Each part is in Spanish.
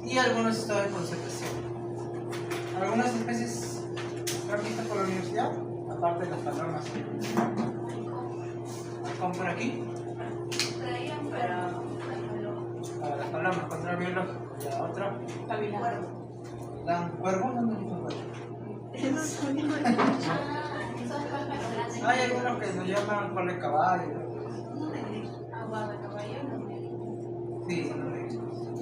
y algunos estados de conservación. Algunas especies están vistas por la universidad, aparte de las palomas. ¿Cómo por aquí? Traían para Las palomas, contra el biológico. La otra, dan cuervos, ¿dónde dice cuervo? Hay algunos que nos llaman cola de caballo. agua de caballo. Sí,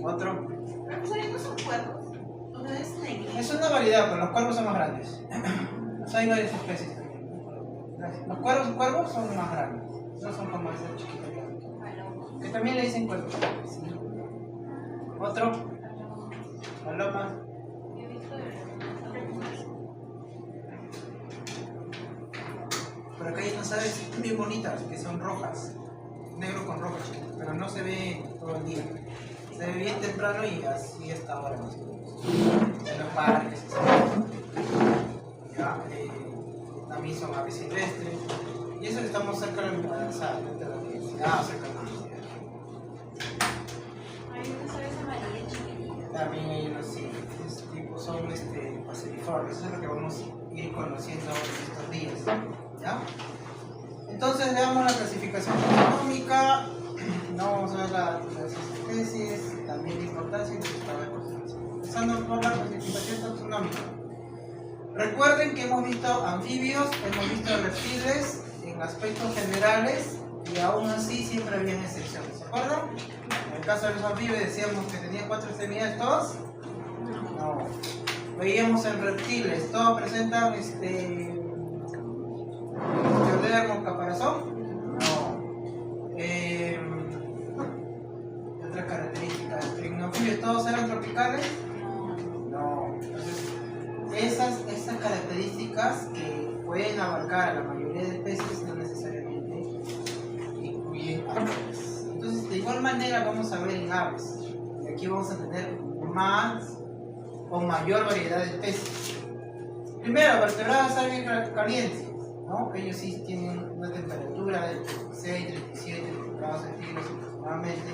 otro. Pero pues ahí no son cuervos. O sea, es negro. Es una variedad, pero los cuervos son más grandes. O sea, hay varias especies también. Los cuervos son más grandes. No son como esos chiquitos que también le dicen cuervos. Sí. Otro. Paloma. Por acá hay unas aves bien bonitas que son rojas. Negro con rojo, pero no se ve todo el día. Se ve bien temprano y así hasta ahora más o menos. En los parques. Ya, también son aves silvestres. Y eso que estamos cerca de la universidad, cerca de la universidad. Hay unas aves amarillas chiquititas. También hay unos sí, tipos son paseriformes. Eso es lo que vamos a ir conociendo en estos días. ¿Ya? Entonces veamos la clasificación taxonómica. No vamos a ver las especies, también la importancia y el estado de conservación. Empezando por la clasificación taxonómica. Recuerden que hemos visto anfibios, hemos visto reptiles en aspectos generales y aún así siempre habían excepciones. ¿Se acuerdan? En el caso de los anfibios decíamos que tenían 4 extremidades todos. No. Veíamos en reptiles, todos presentan Teodermo, caparazón. No. Otras características. En anfibios todos eran tropicales. No. Entonces, esas características que pueden abarcar a la mayoría de especies no necesariamente incluyen aves. Entonces, de igual manera vamos a ver en aves. Y aquí vamos a tener más o mayor variedad de especies. Primero, vertebrados calientes, ¿no? Ellos sí tienen una temperatura de 36, 37 grados centígrados aproximadamente.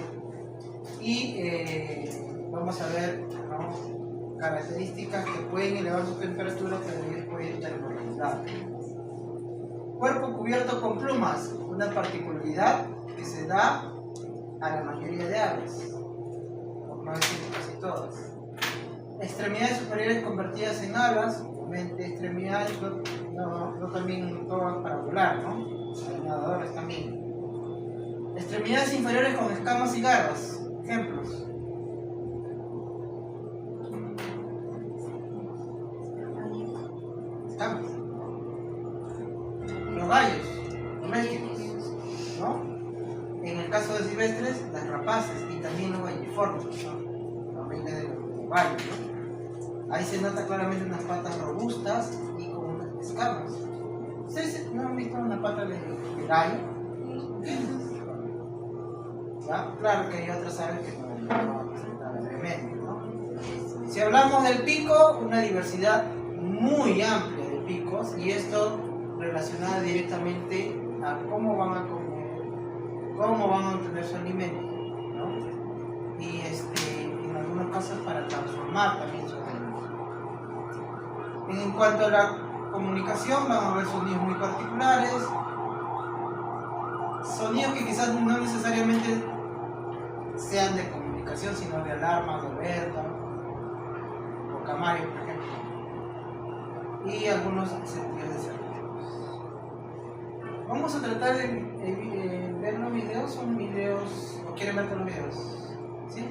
Y vamos a ver, ¿no?, características que pueden elevar su temperatura, pero ellos pueden termorregular. Cuerpo cubierto con plumas, una particularidad que se da a la mayoría de aves, por no decir casi todas. Extremidades superiores convertidas en alas, obviamente extremidades no también todas para volar, ¿no? Nadadores también. Extremidades inferiores con escamas y garras, ejemplos. Escamas. Los gallos domésticos, ¿no? En el caso de silvestres, las rapaces y también los galliformes, ¿no? También de los gallos, ¿no? Ahí se nota claramente unas patas robustas y con unas escamas. ¿Ustedes no han visto una pata de gallo? ¿Ya? Claro que hay otras aves que no van a presentar brevemente, ¿no? Si hablamos del pico, una diversidad muy amplia de picos, y esto relacionado directamente a cómo van a comer, cómo van a obtener su alimento, ¿no? Y en algunos casos para transformar también su alimento. En cuanto a la comunicación, van a haber sonidos muy particulares, sonidos que quizás no necesariamente sean de comunicación, sino de alarma, de alerta, o camario, por ejemplo, y algunos sentidos de servicio. Vamos a tratar de ver los videos. ¿Son videos o quieren ver todos los videos? ¿Sí?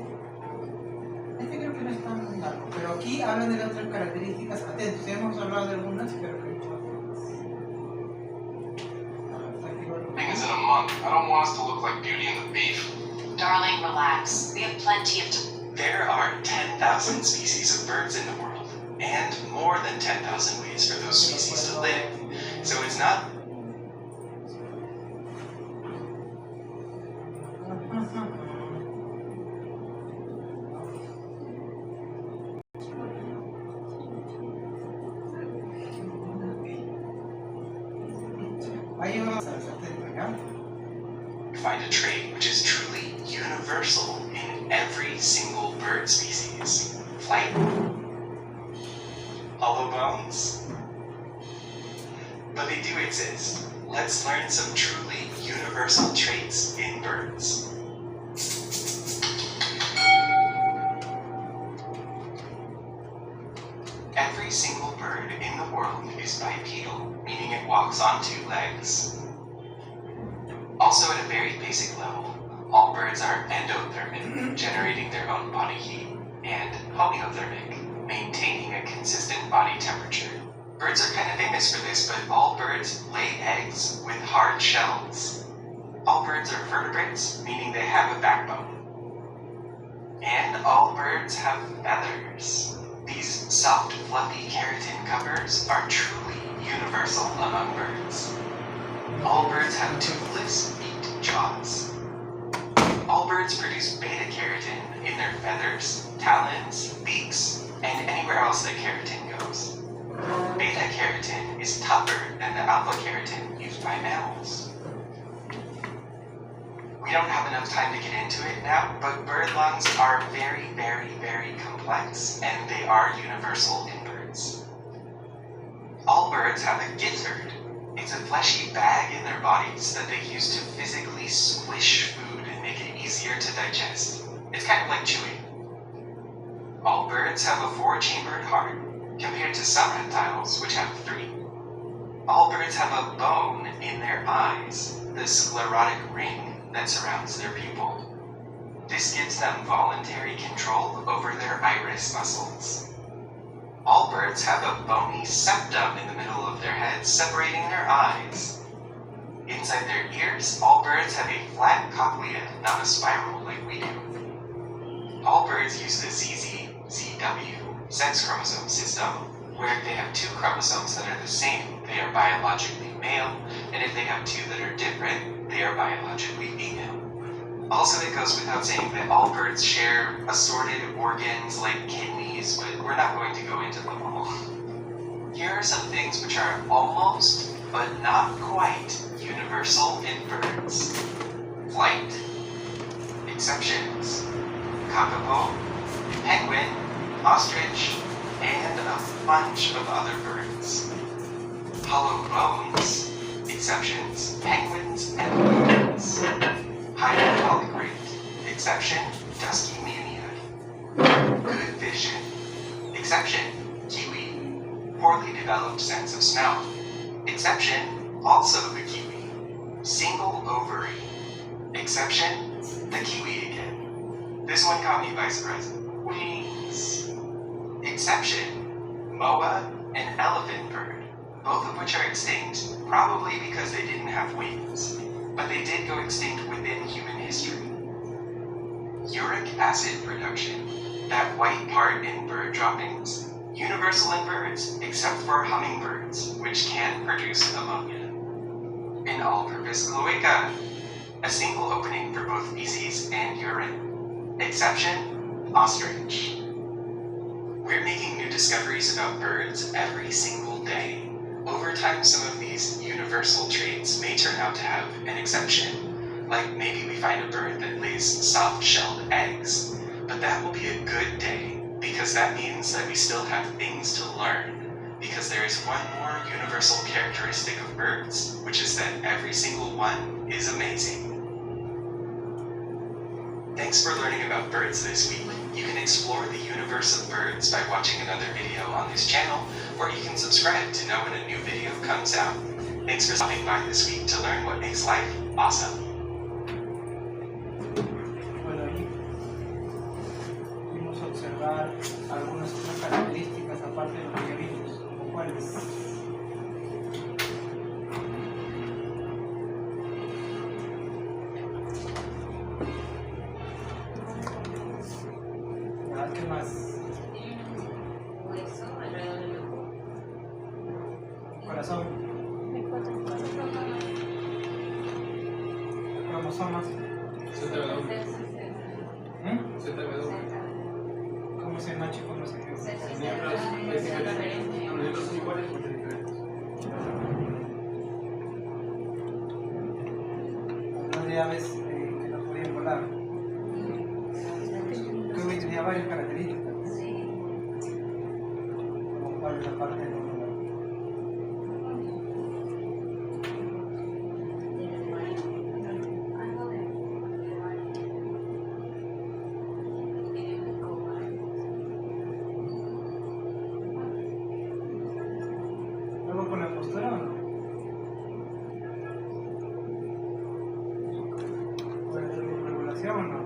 Este creo que no es tan largo, pero aquí hablan de las otras características. Atentos, ya hemos hablado de algunas, pero que Thing is, in a month, I don't want us to look like Beauty and the Beast. Darling, relax. We have plenty of There are 10,000 species of birds in the world, and more than 10,000 ways for those species to live. So it's not ahí vamos a ver, ¿ya? find a trait which is truly universal in every single bird species. Flight. Hollow bones. But they do exist. Let's learn some truly universal traits in birds. Every single bird in the world is bipedal, meaning it walks on two legs. Also, at a very basic level, all birds are endothermic, generating their own body heat, and homeothermic, maintaining a consistent body temperature. Birds are kind of famous for this, but all birds lay eggs with hard shells. All birds are vertebrates, meaning they have a backbone. And all birds have feathers. These soft, fluffy keratin covers are truly universal among birds. All birds have toothless, beaked jaws. All birds produce beta-keratin in their feathers, talons, beaks, and anywhere else that keratin goes. Beta-keratin is tougher than the alpha-keratin used by mammals. We don't have enough time to get into it now, but bird lungs are very, very, very complex, and they are universal in birds. All birds have a gizzard. It's a fleshy bag in their bodies that they use to physically squish food and make it easier to digest. It's kind of like chewing. All birds have a 4-chambered heart, compared to some reptiles, which have 3. All birds have a bone in their eyes, the sclerotic ring that surrounds their pupil. This gives them voluntary control over their iris muscles. All birds have a bony septum in the middle of their heads, separating their eyes. Inside their ears, all birds have a flat cochlea, not a spiral like we do. All birds use the ZZ-ZW sex chromosome system, where if they have 2 chromosomes that are the same, they are biologically male, and if they have 2 that are different, they are biologically female. Also, it goes without saying that all birds share assorted organs like kidneys, but we're not going to go into them all. Here are some things which are almost, but not quite, universal in birds. Flight. Exceptions. Kakapo, penguin, ostrich, and a bunch of other birds. Hollow bones. Exceptions, penguins and penguins. Hyperbolic rate. Exception, dusky mania. Good vision. Exception, kiwi. Poorly developed sense of smell. Exception, also the kiwi. Single ovary. Exception, the kiwi again. This one caught me by surprise. Wings. Exception, moa and elephant bird. Both of which are extinct, probably because they didn't have wings, but they did go extinct within human history. Uric acid production, that white part in bird droppings, universal in birds, except for hummingbirds, which can produce ammonia. An all-purpose cloaca, a single opening for both feces and urine. Exception, ostrich. We're making new discoveries about birds every single day. Over time, some of these universal traits may turn out to have an exception, like maybe we find a bird that lays soft-shelled eggs, but that will be a good day, because that means that we still have things to learn, because there is one more universal characteristic of birds, which is that every single one is amazing. Thanks for learning about birds this week. You can explore the universe of birds by watching another video on this channel, or you can subscribe to know when a new video comes out. Thanks for stopping by this week to learn what makes life awesome. Bueno, ahí pudimos observar algunas otras características aparte de lo que ya vimos, como cuáles. ¿Qué más? Hueso alrededor del ojo. Corazón, cromosomas. ¿Cómo es el macho y cómo es el hembra? Son iguales pero diferentes. Hablando de aves que no podían volar. ¿Qué hubiera varias características. Sí. Como cuál es la parte del número. ¿Algo con la postura o no? ¿Puede ser con regulación o no?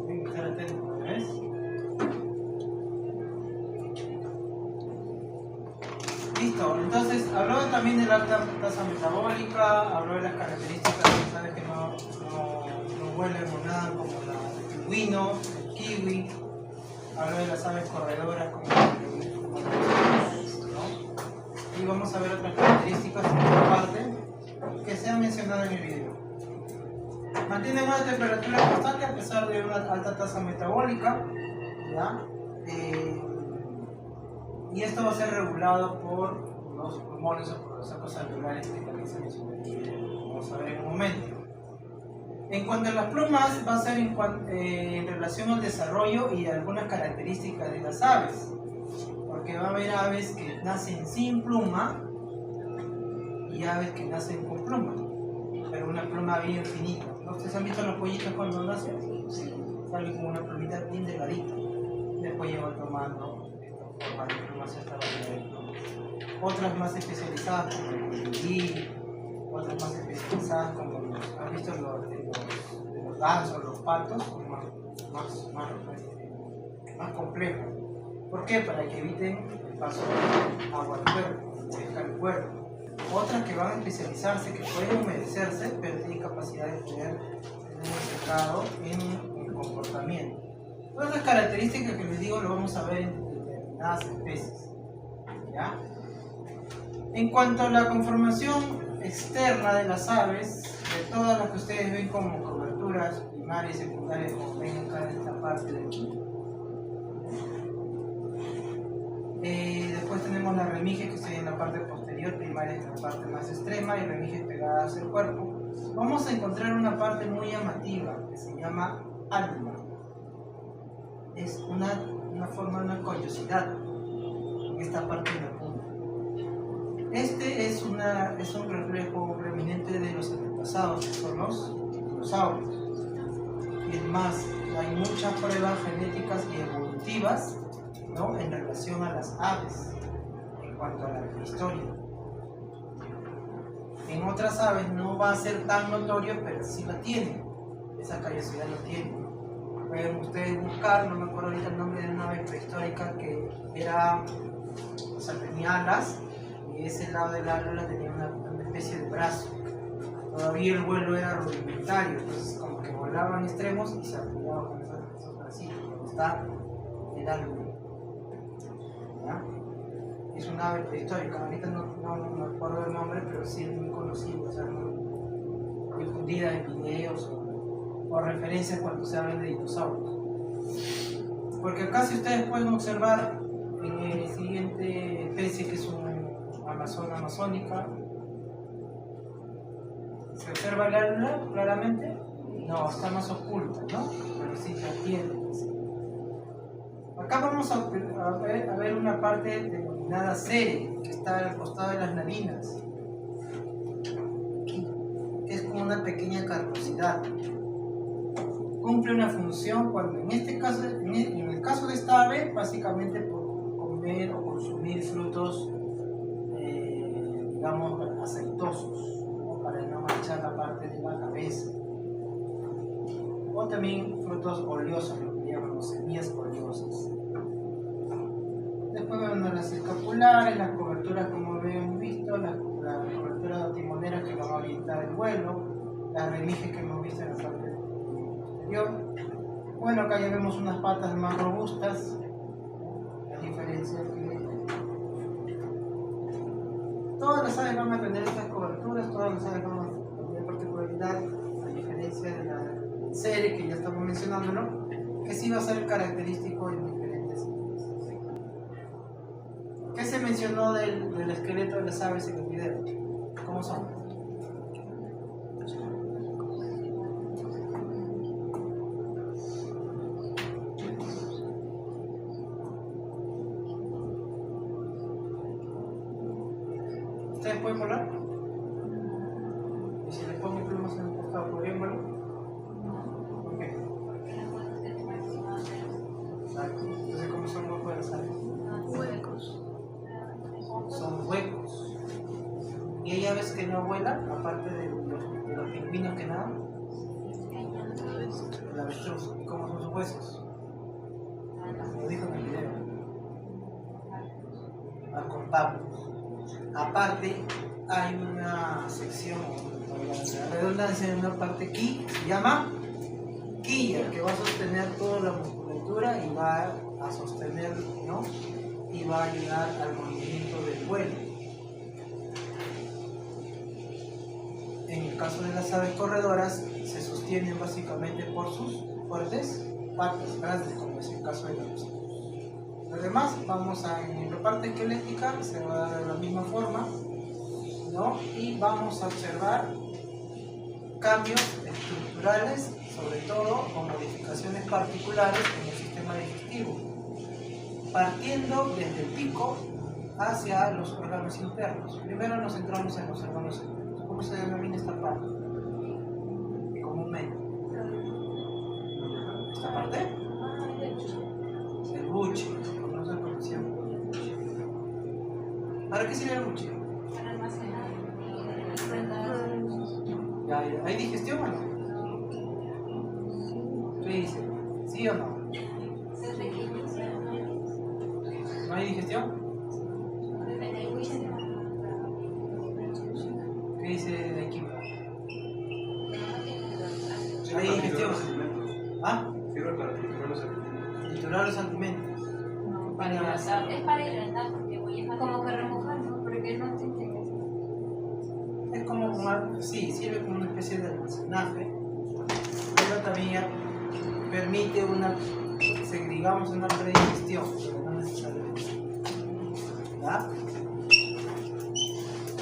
Tienen que estar atentos, ¿ves? Listo, entonces habló también de la alta tasa metabólica, habló de las características, sabes que no huelen o nada como el pingüino, el kiwi, habló de las aves corredoras como ¿no? Y vamos a ver otras características en esta parte que se han mencionado en el video. Mantienen una temperatura constante a pesar de una alta tasa metabólica, ¿ya? Y esto va a ser regulado por los pulmones o por los sacos alveolares que también se mencionan en el video. Vamos a ver en un momento. En cuanto a las plumas, va a ser en relación al desarrollo y algunas características de las aves. Porque va a haber aves que nacen sin pluma y aves que nacen con pluma. Pero una pluma bien finita. ¿No? ¿Ustedes han visto los pollitos cuando nacen? Sí. Salen con una plumita bien delgadita. Después llevan tomando esta forma de plumas esta variedad, ¿no? Otras más especializadas como el colibrí, otras más especializadas como los, ¿has visto los gansos, los patos? Son más complejos. ¿Por qué? Para que eviten el paso de agua al cuerpo, seca el cuerpo. Otras que van a especializarse, que pueden humedecerse, pero tienen capacidad de poder tener un secado en el comportamiento. Todas las características que les digo lo vamos a ver en determinadas especies. ¿Ya? En cuanto a la conformación externa de las aves, de todas las que ustedes ven como coberturas primarias y secundarias, como ven acá en esta parte de aquí. Después tenemos las remiges que están en la parte posterior, primaria en la parte más extrema y remiges pegadas al cuerpo. Vamos a encontrar una parte muy llamativa que se llama alma. Es una forma de una collosidad en esta parte de la punta. Este es un reflejo reminente de los antepasados, que son los dinosaurios. Y es más, hay muchas pruebas genéticas y evolutivas, ¿no?, en relación a las aves, en cuanto a la prehistoria. En otras aves no va a ser tan notorio, pero sí la tienen. Esa callosidad lo tienen. Pueden ustedes buscar, no me acuerdo ahorita el nombre de una ave prehistórica que era, o sea, tenía alas, y ese lado del ala tenía una especie de brazo. Todavía el vuelo era rudimentario, entonces como que volaban extremos y se apoyaban con esos bracitos. Está el álbum. ¿Ya? Es una ave prehistórica, ahorita no me acuerdo el nombre, pero sí es muy conocido, o sea, muy difundida en videos o referencias cuando se habla de dinosaurios. Porque acá, si ustedes pueden observar en el siguiente especie, que es una amazónica, ¿se observa el álbula claramente? No, está más oculta, ¿no? Pero sí la tiene. Acá vamos a ver una parte denominada serie, que está al costado de las narinas, que es como una pequeña carnosidad. Cumple una función cuando, en este caso, en el caso de esta ave, básicamente por comer o consumir frutos, digamos, aceitosos, ¿no?, para no manchar la parte de la cabeza. O también frutos oleosos, lo que llamamos semillas oleosas. Después vemos las escapulares, las coberturas como habíamos visto, las coberturas timoneras que van a orientar el vuelo, las remiges que hemos visto en la parte posterior. Bueno, acá ya vemos unas patas más robustas, a diferencia que todas las aves van a tener estas coberturas, todas las aves van a tener particularidad, a diferencia de la serie que ya estamos mencionándolo, que sí va a ser característico en diferentes especies. mencionó del esqueleto de las aves en el video? ¿Cómo son? ¿Ustedes pueden volar? ¿Y si les pongo plumas en el costado, podrían volar? ¿Por qué? Exacto. Entonces, ¿cómo son los de las aves? Huecos. Son huecos. Y hay aves que no vuelan, aparte de los pingüinos que nadan. El avestruz. ¿Y cómo son sus huesos? Lo dijo en el video. Acompaños. Aparte, hay una sección, la redundancia, en una parte aquí, se llama quilla, que va a sostener toda la musculatura y va a sostener, ¿no? Y va a ayudar al movimiento del vuelo. En el caso de las aves corredoras, se sostienen básicamente por sus fuertes patas grandes, como es el caso de la avestruz. Lo demás, en la parte esquelética se va a dar de la misma forma, ¿no? Y vamos a observar cambios estructurales, sobre todo con modificaciones particulares en el sistema digestivo, partiendo desde el pico hacia los órganos internos. Primero nos centramos en los órganos internos. ¿Cómo se denomina esta parte? Comúnmente. ¿Esta parte? El buche. ¿Conoce la profesión? ¿Para qué sirve el buche? Para almacenar. Ya. ¿Hay digestión o no? ¿Qué dice? ¿Sí o no? ¿No hay digestión? ¿Qué dice el equipo? ¿Hay digestión? ¿Ah? Sirve para triturar los alimentos. Triturar los alimentos. Para hidratar, es para hidratar porque voy a Como que remojar, ¿no? Porque no te integra. Es como sí, sirve como una especie de almacenaje, pero también permite digamos, una predigestión, pero no necesariamente. ¿Ya?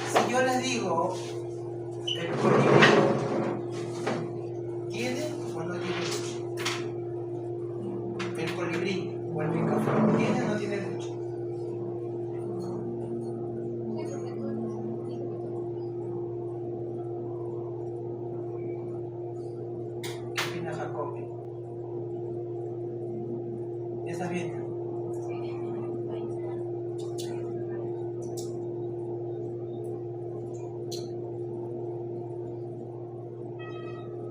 Si yo les digo, el colibrí, ¿tiene o no tiene leche? El colibrí o el picaflor, ¿tiene o no tiene leche? ¿Qué opina Jacobi? ¿Ya estás bien?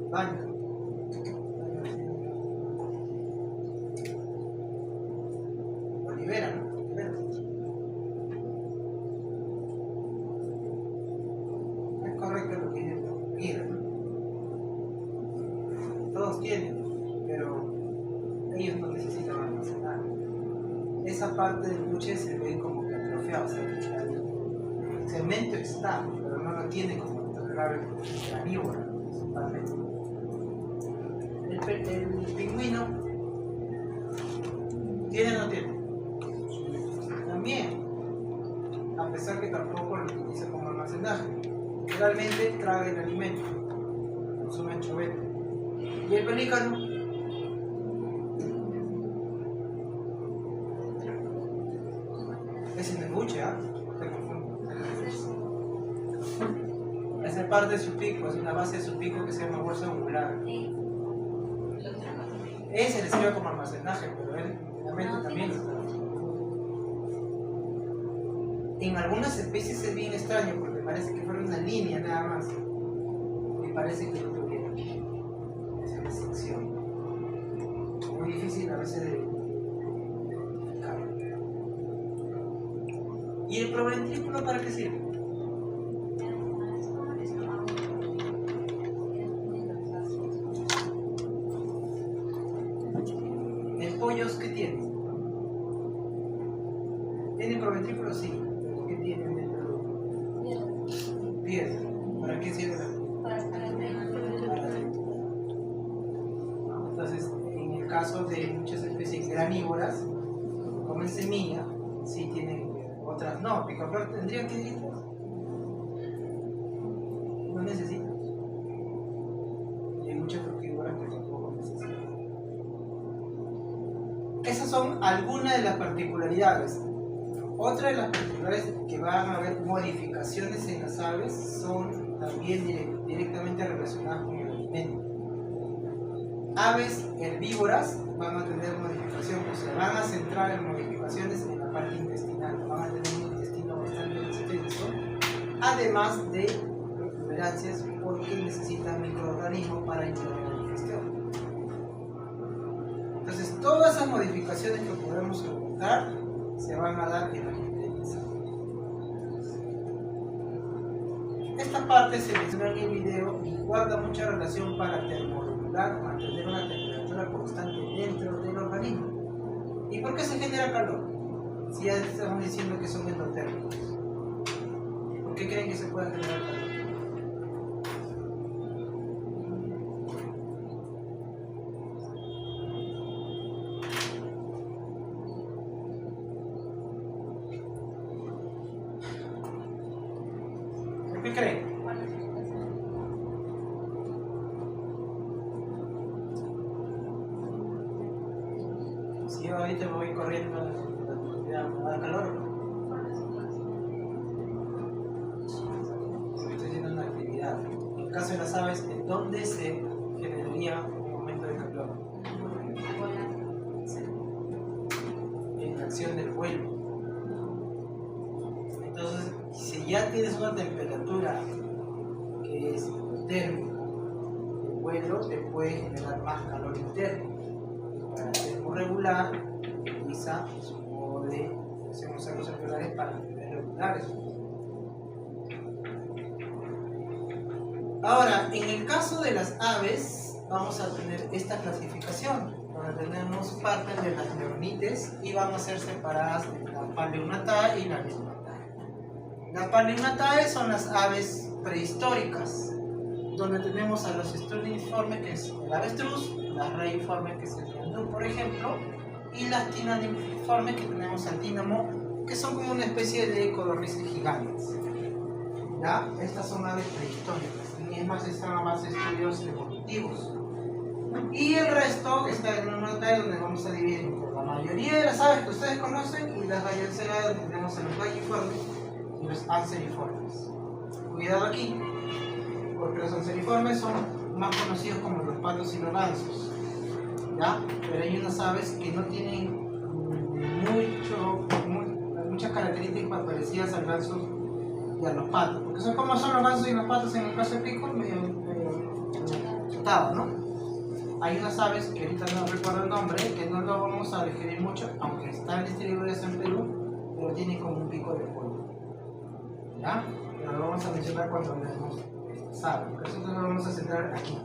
Baño. Olivera, ¿no? Olivera. Es correcto lo que dice Guida, ¿no? Todos tienen, pero ellos no necesitan almacenar. Esa parte del buche se ve como que atrofiada, o sea, el cemento está, pero no lo tiene como grave carnívoro, principalmente. El pingüino, ¿tiene o no tiene? También, a pesar que tampoco lo utiliza como almacenaje. Realmente traga el alimento, consume anchoveta. ¿Y el pelícano? Es en el buche, ¿ah? Te confundo. Esa es parte de su pico, es una base de su pico que se llama bolsa angular. Ese le sirve como almacenaje, pero él realmente también lo traga. En algunas especies es bien extraño porque parece que fuera una línea nada más. Y parece que no tuviera. Es una excepción. Muy difícil a veces de identificar. ¿Y el proventrículo para qué sirve? ¿El pollos qué tiene? ¿Tiene proventrículo? Sí. ¿Pero qué tiene dentro? Piedra. ¿Para qué sirve la piedra? Para la lectura. Entonces, en el caso de muchas especies granívoras, como comen semilla, sí tienen piedra. otras no. Picaflor tendría que ir. No necesita. Y hay muchas frutivoras que tampoco necesitan. Esas son algunas de las particularidades. Otra de las particularidades que van a haber modificaciones en las aves son también directamente relacionadas con el alimento. Aves herbívoras van a tener modificación, o sea, van a centrar en modificaciones en la parte intestinal, van a tener un intestino bastante extenso, además de protuberancias porque necesitan microorganismos para integrar la digestión. Entonces, todas esas modificaciones que podemos encontrar se van a dar en la intestino. Esta parte se menciona en el video y guarda mucha relación para termorregular, mantener una temperatura constante dentro del organismo. ¿Y por qué se genera calor? Si ya estamos diciendo que son endotérmicos. ¿Por qué creen que se puede generar calor? ¿Qué creen? Si yo ahorita me voy corriendo, ya me da calor. Estoy haciendo una actividad. En el caso de las aves, ¿en dónde se generaría un momento de calor? En la acción del vuelo. Entonces, si ya tienes una temperatura que es térmica, el vuelo te puede generar más calor interno. Para termorregular, utiliza su modo de hacemos sacos circulares para regular eso. Ahora, en el caso de las aves, vamos a tener esta clasificación, donde tenemos parte de las neonites y van a ser separadas en la Paleognathae y la Lesgnathae. Las Paleognathae son las aves prehistóricas, donde tenemos a los estruniformes, que es el avestruz, las reiformes, que es el ñandú, por ejemplo, y las tinaniformes, que tenemos al tínamo, que son como una especie de codornices gigantes. ¿Ya? Estas son aves prehistóricas, y es más, están a base de estudios evolutivos. Y el resto está en una nota donde vamos a dividir entre la mayoría de las aves que ustedes conocen y las galliceras, donde tenemos a los galliformes y los anseriformes. Cuidado aquí, porque los anseriformes son más conocidos como los patos y los gansos, ¿ya? Pero hay unas aves que no tienen muchas características parecidas al ganso y a los patos, porque son como son los gansos y los patos en el caso de pico, medio chutados, ¿no? Hay unas aves que ahorita no recuerdo el nombre, que no lo vamos a describir mucho, aunque están distribuidas en Perú, pero tienen como un pico de pollo, ¿ya? Pero lo vamos a mencionar cuando veamos esta ave. Nosotros nos vamos a centrar aquí,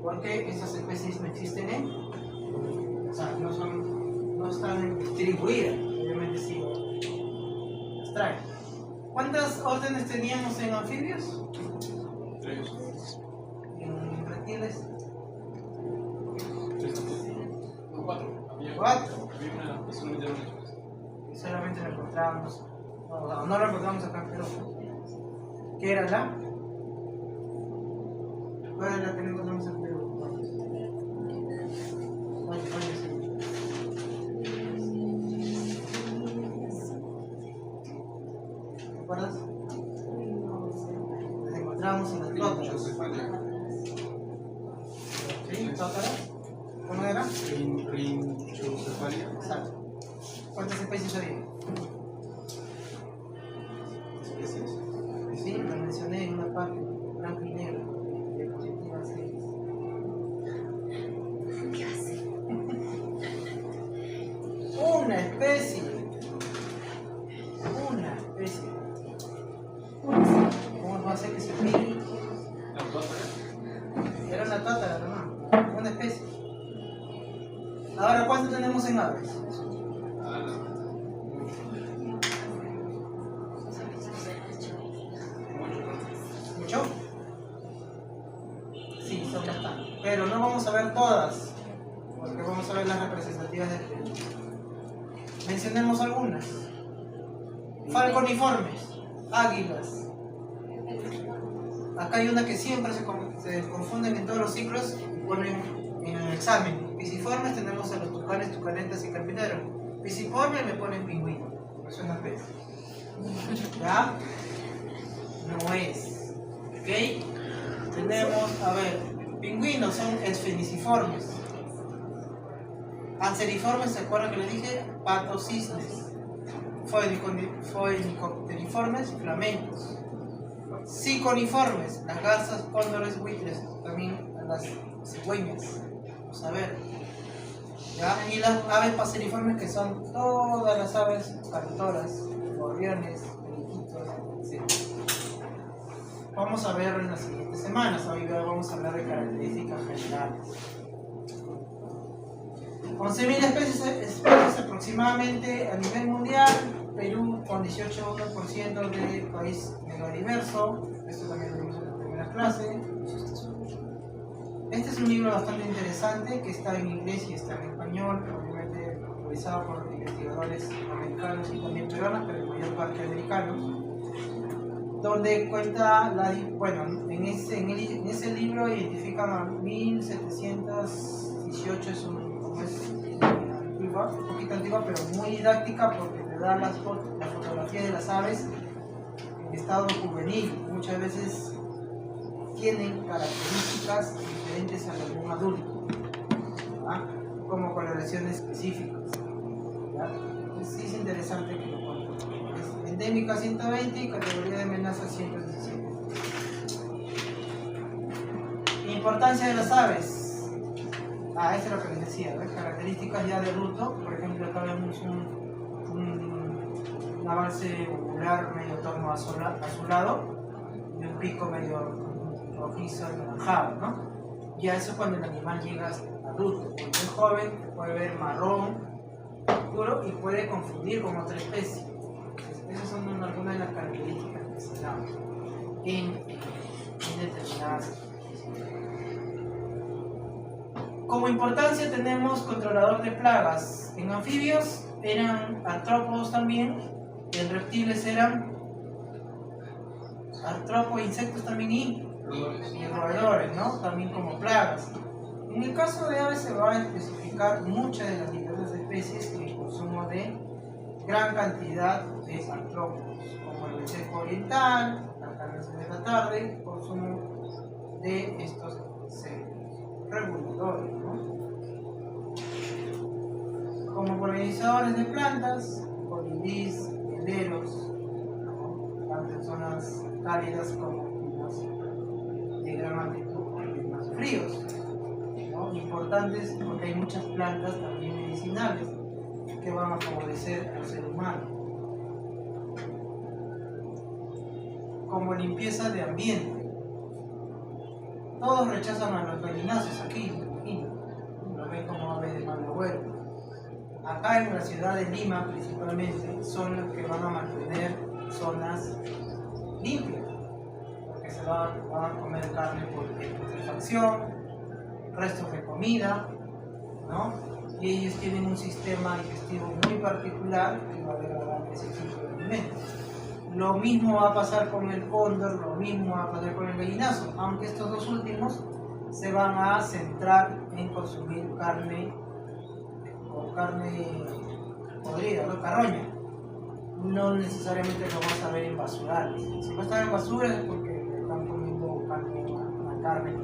porque estas especies no existen o sea, no están distribuidas, obviamente sí las traen. ¿Cuántas órdenes teníamos en anfibios? 3. ¿En reptiles? 4. Había 4. una, solamente era una. Y solamente lo encontrábamos, no lo encontramos acá, pero ¿qué era la? ¿Cuál era la que no encontramos en Perú? ¿Te acuerdas? Las encontramos en las tótaras. ¿Sí? ¿Tótaras? ¿Cómo era? Rinchocefalia. Exacto. ¿Cuántas especies había? Especies. Sí, lo mencioné en una parte, blanco y negro. Diapositiva 6. Una especie. Una especie. ¿Cómo va a ser que se pide? La tótara. Era una tátara, ¿no? Una especie. Ahora, ¿cuánto tenemos en aves? ¿Mucho? Sí, son bastantes. Pero no vamos a ver todas, porque vamos a ver las representativas del Perú. Mencionemos algunas. Falconiformes, águilas. Acá hay una que siempre se confunden en todos los ciclos y ponen en el examen. Pisiformes tenemos a los tucanes, tucanetas y carpinteros. Pisiforme me ponen pingüino, me suena pez. ¿Ya? No es. ¿Ok? Tenemos, a ver, pingüinos son esfeniciformes. Anseriformes, ¿se acuerdan que le dije? Patos, cisnes. Foenicopteriformes, flamencos. Ciconiformes, las garzas, cóndores, buitres, también las cigüeñas. Vamos a ver. ¿Ya? Y las aves paseriformes, que son todas las aves cantoras, gorriones, periquitos, etc. Vamos a ver en las siguientes semanas. Hoy vamos a hablar de características generales. 11.000 especies aproximadamente a nivel mundial. Perú con 18% de país megadiverso. Esto también lo vimos en la primera clase. Este es un libro bastante interesante que está en inglés y está en español, obviamente realizado por investigadores americanos y también peruanos, pero en mayor parte americanos, donde cuenta, en ese libro identifican a 1718, es un poquito antigua, pero muy didáctica porque te da la fotografía de las aves en estado juvenil. Muchas veces tienen características diferentes a las de un adulto, ¿verdad? Como coloraciones específicas, ¿verdad? Entonces, sí es interesante que lo cuenten. Es endémica 120 y categoría de amenaza 117. Importancia de las aves. Eso es lo que les decía, ¿ves? Características ya de adulto. Por ejemplo, acá vemos una base ocular medio tono azulado y un pico medio rojizo y anaranjado, ¿no? Ya eso cuando el animal llega a adulto. Cuando es joven puede ver marrón oscuro y puede confundir con otra especie. Entonces, esas son algunas de las características que se dan en determinadas especies. Como importancia tenemos controlador de plagas. En anfibios eran artrópodos también, en reptiles eran artrópodos, insectos también y roedores, ¿no? También como plagas. En el caso de aves se va a especificar muchas de las diversas especies en el consumo de gran cantidad de artrópodos, como el becerro oriental, la carne de la tarde, consumo de estos insectos reguladores, ¿no? Como polinizadores de plantas, colibríes, hieleros, ¿no? Tanto en zonas cálidas como climas de gran altitud o climas fríos, ¿no? Importantes porque hay muchas plantas también medicinales que van a favorecer al ser humano. Como limpieza de ambiente. Todos rechazan a los gallinazos aquí, lo ven como aves de mal agüero. Acá en la ciudad de Lima principalmente son los que van a mantener zonas limpias, porque se van a comer carne por putrefacción, restos de comida, ¿no? Y ellos tienen un sistema digestivo muy particular que va a degradar ese tipo de alimentos. Lo mismo va a pasar con el cóndor, lo mismo va a pasar con el gallinazo, aunque estos dos últimos se van a centrar en consumir carne o carne podrida, ¿no? Carroña. No necesariamente lo vas a ver en basurales. Si va a estar en basuras es porque están comiendo carne, una carne,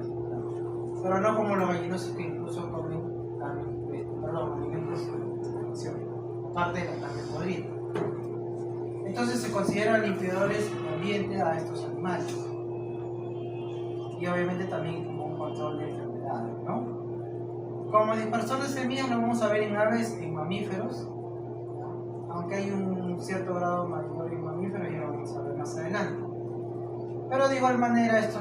pero no como los gallinosos que incluso comen carne, alimentos de producción, aparte de la carne podrida. Entonces se consideran limpiadores de ambiente a estos animales. Y obviamente también como un control de enfermedades, ¿no? Como dispersor de semillas lo vamos a ver en aves y en mamíferos, aunque hay un cierto grado mayor en mamíferos, ya lo vamos a ver más adelante. Pero de igual manera esto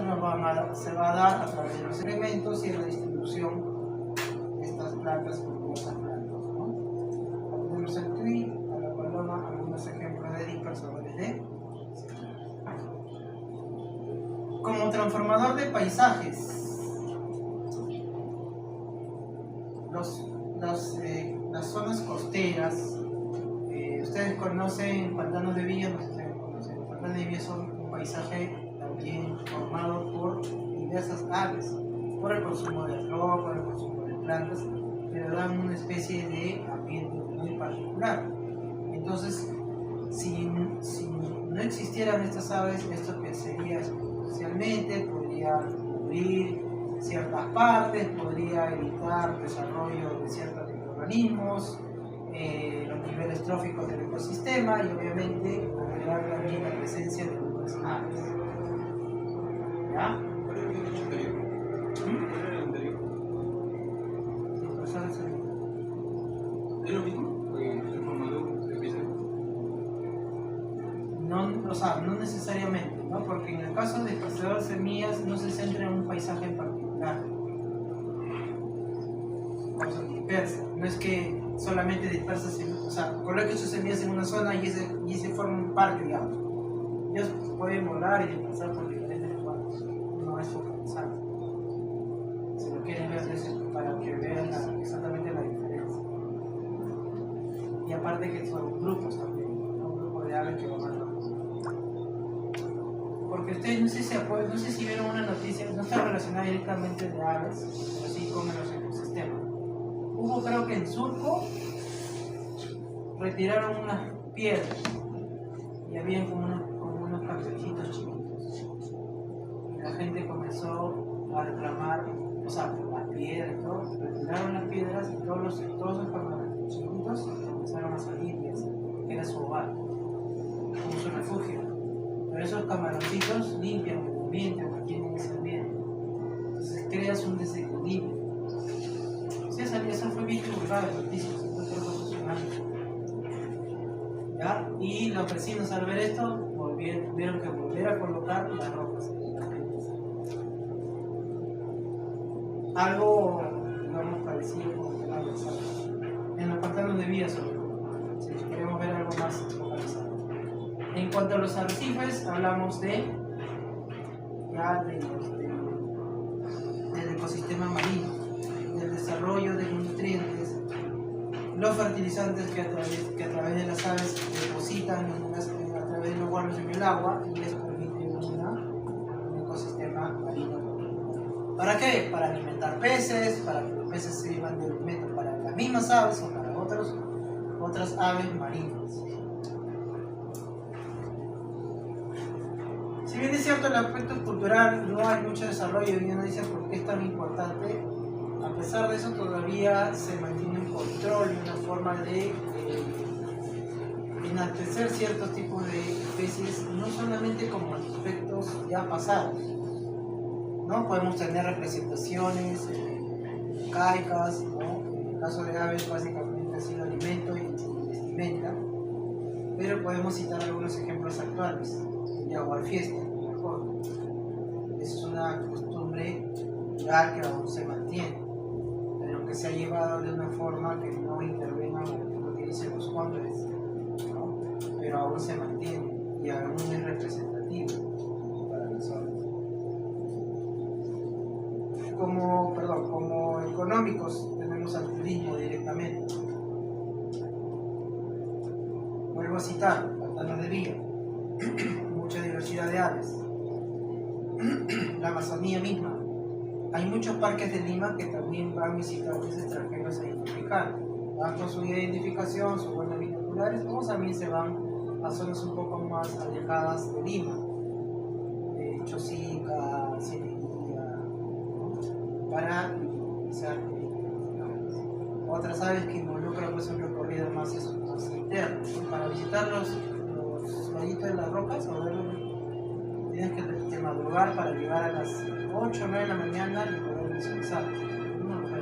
se va a dar a través de los elementos y la distribución de estas plantas y estas plantas, ¿no? Tenemos el tuit, a la paloma, algunos ejemplos de dispersadores de. Como transformador de paisajes, las zonas costeras ustedes conocen Pantanos de Villa, no sé si ustedes conocen. Pantanos de Villa son un paisaje también formado por diversas aves, por el consumo de arroz, por el consumo de plantas, pero dan una especie de ambiente muy particular. Entonces, si no existieran estas aves, esto que sería especialmente, podría cubrir ciertas partes, podría evitar el desarrollo de ciertos microorganismos, los niveles tróficos del ecosistema y obviamente agregar también la presencia de otras aves. ¿Ya? ¿Cuál era el dicho anterior? ¿Cuál era el anterior? ¿Es lo mismo? ¿En forma de episodio? No, o sea, no necesariamente, ¿no? Porque en el caso de dispersador de semillas no se centra en un paisaje en particular. O sea, dispersa. No es que solamente dispersa semillas, o sea, coloque sus semillas en una zona y se forma un parque, digamos. Ellos pueden volar y dispersar por diferentes lugares. No es focalizado. Si lo quieren ver para que vean exactamente la diferencia. Y aparte que son grupos también, ¿no? Un grupo de aves que van a porque ustedes no sé si vieron una noticia, no está relacionada directamente de aves, pero sí con los ecosistemas. Hubo, creo que en Surco, retiraron unas piedras y habían como unos cangrejitos chiquitos. Y la gente comenzó a reclamar, o sea, las piedras y todo, retiraron las piedras y todos los cangrejitos chiquitos comenzaron a salir y así, porque era su hogar, como su refugio. Pero esos camaroncitos limpian el ambiente, mantienen ese ambiente. Entonces creas un desequilibrio. Sí, eso fue bien divulgado en noticias, entonces fue funcionando. ¿Ya? Y los vecinos al ver esto tuvieron que volver a colocar las rocas. Algo, digamos, parecido como que la en los pantanos de Villa sobre todo. Si queremos ver algo más focalizado. En cuanto a los arrecifes, hablamos del ecosistema marino, del desarrollo de los nutrientes, los fertilizantes que a través de las aves depositan a través de los guardios en el agua y les permite un ecosistema marino. ¿Para qué? Para alimentar peces, para que los peces sirvan de alimento para las mismas aves o para otras aves marinas. Si bien es cierto el aspecto cultural no hay mucho desarrollo y uno dice por qué es tan importante, a pesar de eso todavía se mantiene un control y una forma de enaltecer ciertos tipos de especies, no solamente como aspectos ya pasados, ¿no? Podemos tener representaciones caicas, ¿no? En el caso de aves básicamente ha sido alimento y vestimenta, pero podemos citar algunos ejemplos actuales. De aguarfiesta, mejor. Es una costumbre cultural que aún se mantiene, pero que se ha llevado de una forma que no intervenga en lo que dicen los cóndores, ¿no? Pero aún se mantiene y aún es representativo para nosotros. Como económicos tenemos al turismo directamente. Vuelvo a citar, Pantanos de Villa. Mucha diversidad de aves. La Amazonía misma. Hay muchos parques de Lima que también van visitantes extranjeros a identificar. Van con su identificación, sus buenas binoculares, o también se van a zonas un poco más alejadas de Lima. Chosica, Cieneguía, ¿no? Para utilizar otras aves que involucran pues, un recorrido más interno. Para visitar los vallitos de las rocas, o tienes que madrugar para llegar a las 8 o 9 de la mañana y poder visualizar.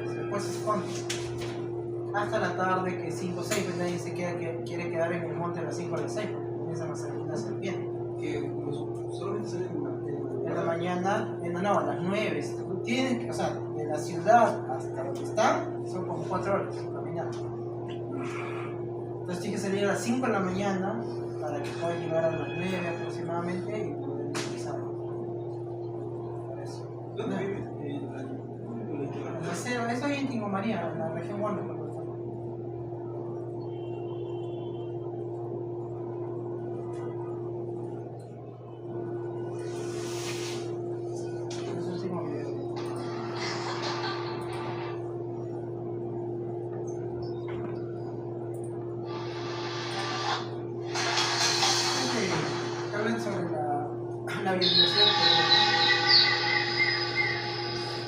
Después se esconde. Hasta la tarde, que 5 o 6, pues nadie se quiere quedar en el monte a las 5 o las 6, porque comienzan a salir las serpientes. Que solamente salen En la mañana, no, a las 9. Tú tienes que, o sea, de la ciudad hasta donde están, son como 4 horas caminando. Entonces tienes que salir a las 5 de la mañana para que puedas llegar a las 9 aproximadamente y poder utilizarlo. Por eso. ¿Dónde vive? Eso es en Tingo María, en la región Huánuco. la biodiversidad.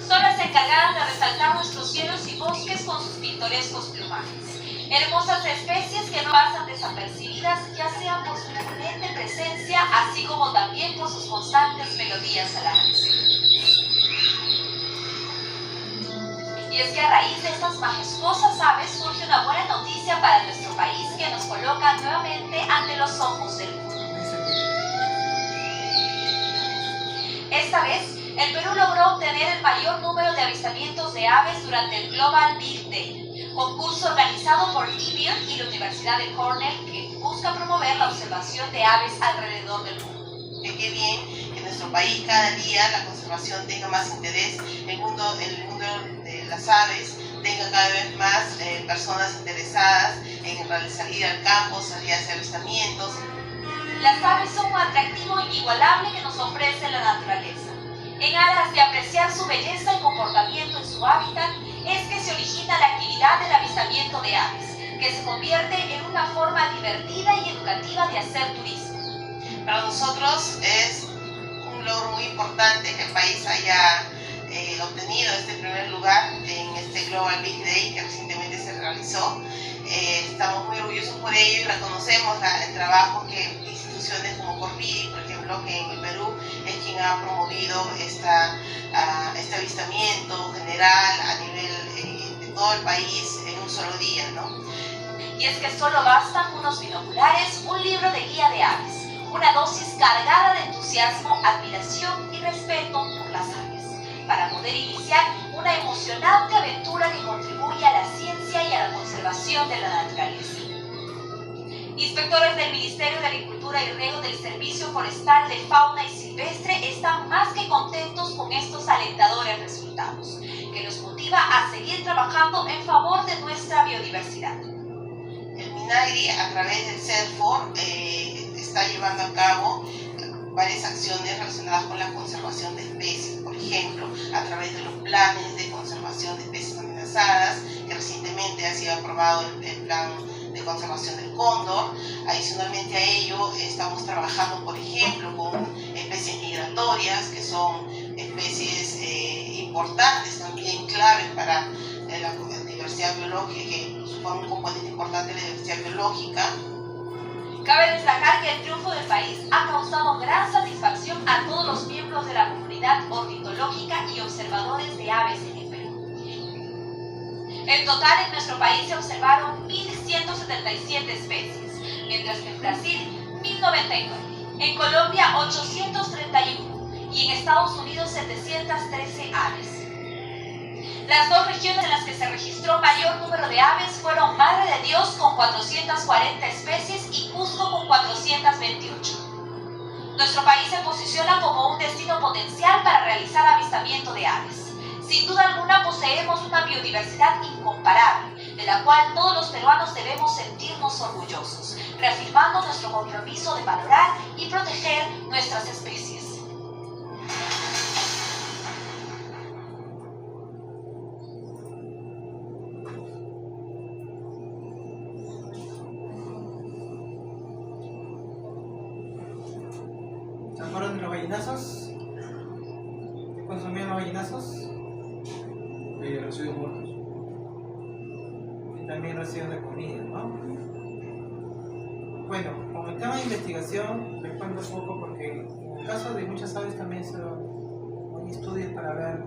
Son las encargadas de resaltar nuestros cielos y bosques con sus pintorescos plumajes. Hermosas especies que no pasan desapercibidas, ya sea por su imponente presencia, así como también por sus constantes melodías alares. Y es que a raíz de estas majestuosas aves surge una buena noticia para nuestro país que nos coloca nuevamente ante los ojos del mundo. Esta vez, el Perú logró obtener el mayor número de avistamientos de aves durante el Global Bird Day, concurso organizado por eBird y la Universidad de Cornell que busca promover la observación de aves alrededor del mundo. Qué bien que en nuestro país cada día la conservación tenga más interés, el mundo de las aves tenga cada vez más personas interesadas en salir al campo, salir a hacer avistamientos. Las aves son un atractivo inigualable que nos ofrece la naturaleza. En aras de apreciar su belleza y comportamiento en su hábitat, es que se origina la actividad del avistamiento de aves, que se convierte en una forma divertida y educativa de hacer turismo. Para nosotros es un logro muy importante que el país haya obtenido este primer lugar en este Global Bird Day que recientemente se realizó. Estamos muy orgullosos por ello y reconocemos el trabajo que instituciones como Corvidi, por ejemplo, que en el Perú es quien ha promovido este avistamiento general a nivel de todo el país en un solo día, ¿no? Y es que solo bastan unos binoculares, un libro de guía de aves, una dosis cargada de entusiasmo, admiración y respeto por las aves, para poder iniciar una emocionante aventura que contribuye a la ciencia y a la conservación de la naturaleza. Inspectores del Ministerio de Agricultura y Riego del Servicio Forestal de Fauna y Silvestre están más que contentos con estos alentadores resultados, que nos motiva a seguir trabajando en favor de nuestra biodiversidad. El MINAGRI, a través del CERFOR, está llevando a cabo varias acciones relacionadas con la conservación de especies, por ejemplo, a través de los planes de conservación de especies amenazadas, que recientemente ha sido aprobado el plan de conservación del cóndor. Adicionalmente a ello, estamos trabajando, por ejemplo, con especies migratorias, que son especies importantes, también claves para la diversidad biológica, que suponen un componente importante de la diversidad biológica. Cabe destacar que el triunfo del país ha causado gran satisfacción a todos los miembros de la comunidad ornitológica y observadores de aves en el Perú. En total, en nuestro país se observaron 1.177 especies, mientras que en Brasil 1.099, en Colombia 831 y en Estados Unidos 713 aves. Las dos regiones en las que se registró mayor número de aves fueron Madre de Dios con 440 especies y Cusco con 428. Nuestro país se posiciona como un destino potencial para realizar avistamiento de aves. Sin duda alguna poseemos una biodiversidad incomparable, de la cual todos los peruanos debemos sentirnos orgullosos, reafirmando nuestro compromiso de valorar y proteger nuestras especies. ¿Se acuerdan de los gallinazos? ¿Qué consumían los gallinazos? Residuos muertos. Y también residuos de comida, ¿no? Bueno, con el tema de investigación les cuento un poco porque en el caso de muchas aves también hay estudios para ver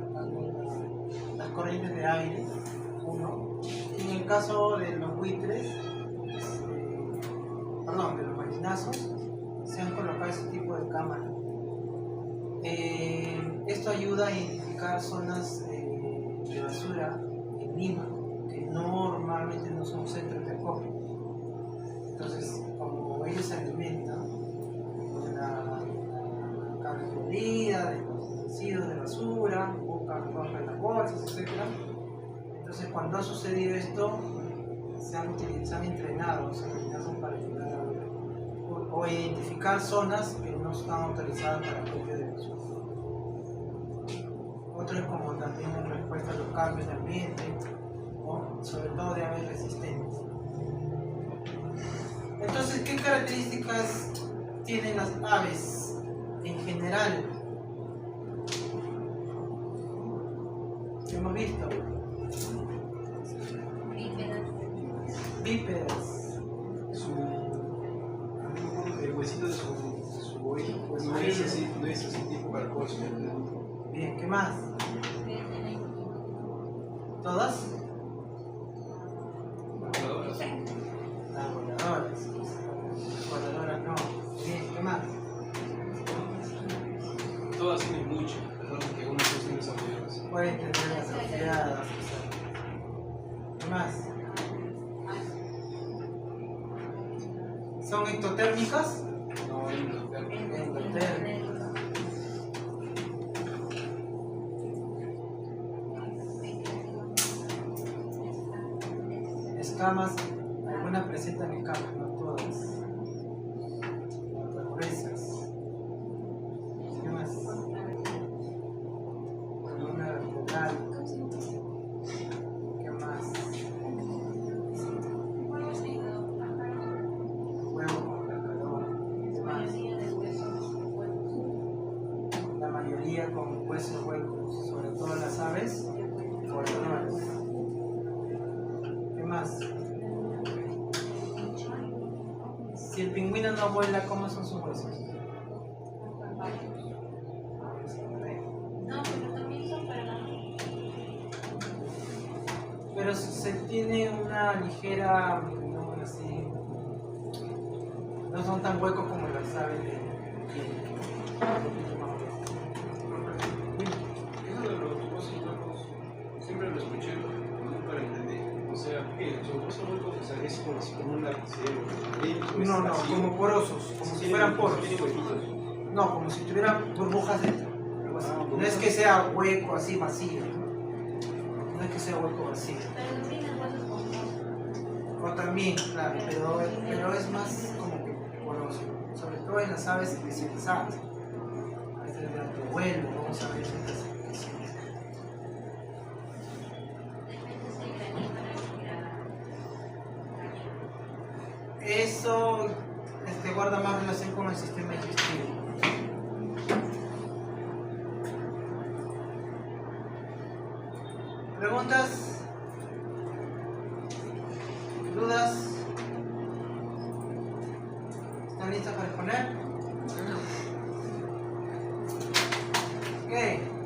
las corrientes de aire, uno. Y en el caso de los buitres, de los gallinazos, se han colocado ese tipo de cámaras. Esto ayuda a identificar zonas de basura en Lima, que normalmente no son centros de acopio. Entonces, como ellos se alimentan de la carne molida, de los residuos de basura, rompen las bolsas, etc. Entonces, cuando ha sucedido esto, se han entrenado los gallinazos para ayudar o identificar zonas que no están autorizadas para el acopio de basura. Otro es como también en respuesta a los cambios de ambiente, ¿no? Sobre todo de aves resistentes. Entonces, ¿qué características tienen las aves en general. ¿Qué hemos visto? Bípedos. El huesito de su oído, pues no es así tipo carcoso. Bien, ¿qué más? ¿Todas? Voladoras. Las voladoras. Las voladoras no. Bien, ¿qué más? Todas tienen mucho, perdón, que unas son desarrolladas. Pueden tener las afiladas. ¿Qué más? ¿Son ectotérmicas? No, hay un término. Endotérmicas. Escamas, algunas presentan escamas, no todas. Otras gruesas. ¿Qué más? Columna vertebral. ¿Qué más? Huevo con calor. ¿Qué más? La mayoría con huesos huecos, sobre todo las aves voladoras. ¿Qué más? Si el pingüino no vuela, ¿cómo son sus huesos? Pero se tiene una ligera, no así, no son tan huecos como las aves de piel. Eso de los huesos huecos, siempre lo escuché, nunca lo entendí. O sea, que los huesos huecos, o sea, es como un lapicero. No, no, como porosos, como si fueran poros. Tiene huequitos. No, como si tuvieran burbujas dentro. Algo así. Ah, No es que sea hueco así vacío. No es que sea hueco vacío. O también, claro, pero es más como que poroso. Sobre todo en las aves especializadas. Este es de alto vuelo, vamos a ver estas explicaciones. Eso guarda más relación con el sistema digestivo. ¿Preguntas? ¿Dudas? ¿Están listos para responder? Ok.